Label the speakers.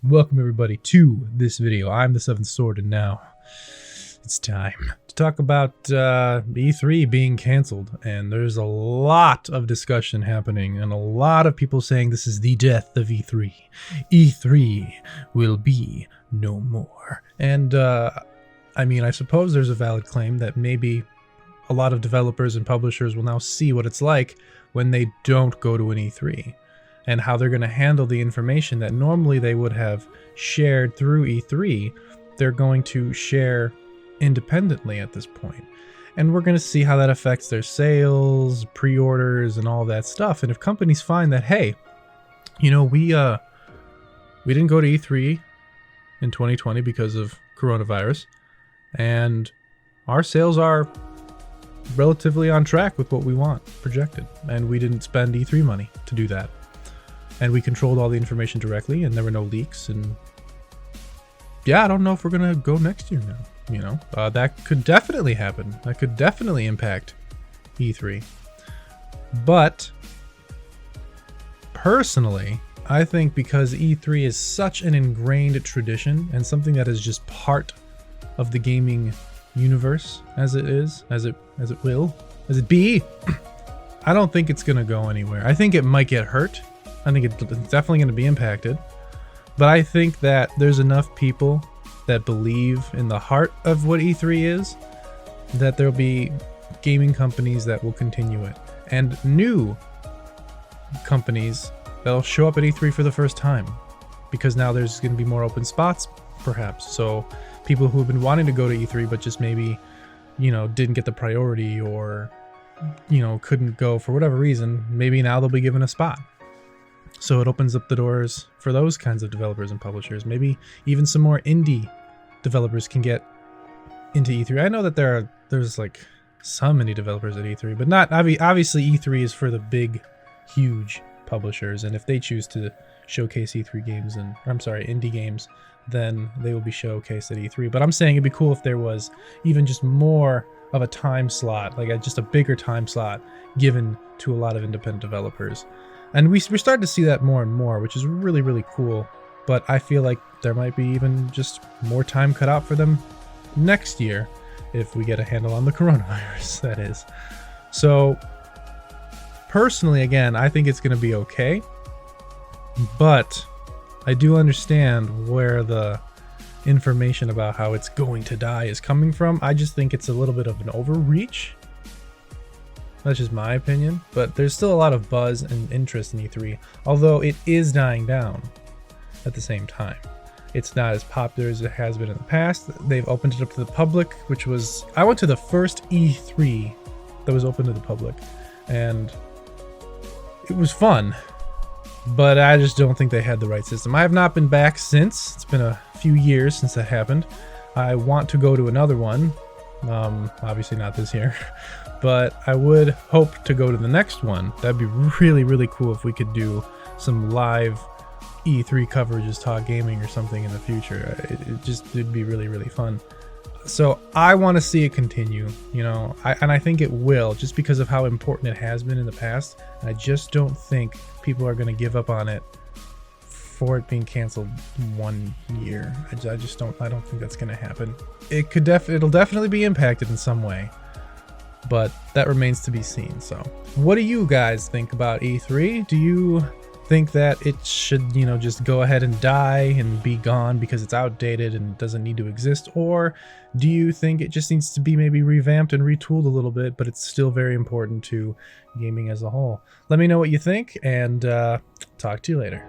Speaker 1: Welcome everybody to this video. I'm the Seventh Sword, and now it's time to talk about E3 being canceled. And there's a lot of discussion happening and a lot of people saying this is the death of E3. E3 will be no more. And I mean, I suppose there's a valid claim that maybe a lot of developers and publishers will now see what it's like when they don't go to an E3. And how they're going to handle the information that normally they would have shared through E3, they're going to share independently at this point. And we're going to see how that affects their sales, pre-orders, and all that stuff. And if companies find that, hey, you know, we didn't go to E3 in 2020 because of coronavirus, and our sales are relatively on track with what we want projected, and we didn't spend E3 money to do that. And we controlled all the information directly, and there were no leaks. And yeah, I don't know if we're gonna go next year now. You know, that could definitely happen. That could definitely impact E3. But personally, I think because E3 is such an ingrained tradition and something that is just part of the gaming universe, as it be, I don't think it's gonna go anywhere. I think it might get hurt. I think it's definitely going to be impacted, but I think that there's enough people that believe in the heart of what E3 is that there'll be gaming companies that will continue it, and new companies that'll show up at E3 for the first time, because now there's going to be more open spots, perhaps. So people who have been wanting to go to E3 but just maybe, you know, didn't get the priority, or, you know, couldn't go for whatever reason, maybe now they'll be given a spot. So it opens up the doors for those kinds of developers and publishers. Maybe even some more indie developers can get into E3. I know that there's like some indie developers at E3, but not obviously E3 is for the big, huge publishers. And if they choose to showcase E3 games indie games, then they will be showcased at E3. But I'm saying it'd be cool if there was even just more of a time slot, like just a bigger time slot given to a lot of independent developers. And we're starting to see that more and more, which is really, really cool. But I feel like there might be even just more time cut out for them next year if we get a handle on the coronavirus, that is. So personally, again, I think it's going to be okay. But I do understand where the information about how it's going to die is coming from. I just think it's a little bit of an overreach. That's just my opinion, but there's still a lot of buzz and interest in E3, although it is dying down at the same time. It's not as popular as it has been in the past. They've opened it up to the public, which was... I went to the first E3 that was open to the public, and it was fun, but I just don't think they had the right system. I have not been back since. It's been a few years since that happened. I want to go to another one, obviously not this year. But I would hope to go to the next one. That'd be really, really cool if we could do some live E3 coverages, talk gaming or something in the future. It'd be really, really fun. So I want to see it continue, you know, and I think it will, just because of how important it has been in the past. I just don't think people are going to give up on it for it being canceled 1 year. I don't think that's going to happen. It'll definitely be impacted in some way, but that remains to be seen. So what do you guys think about E3? Do you think that it should, you know, just go ahead and die and be gone because it's outdated and doesn't need to exist? Or do you think it just needs to be maybe revamped and retooled a little bit, but it's still very important to gaming as a whole? Let me know what you think, and talk to you later.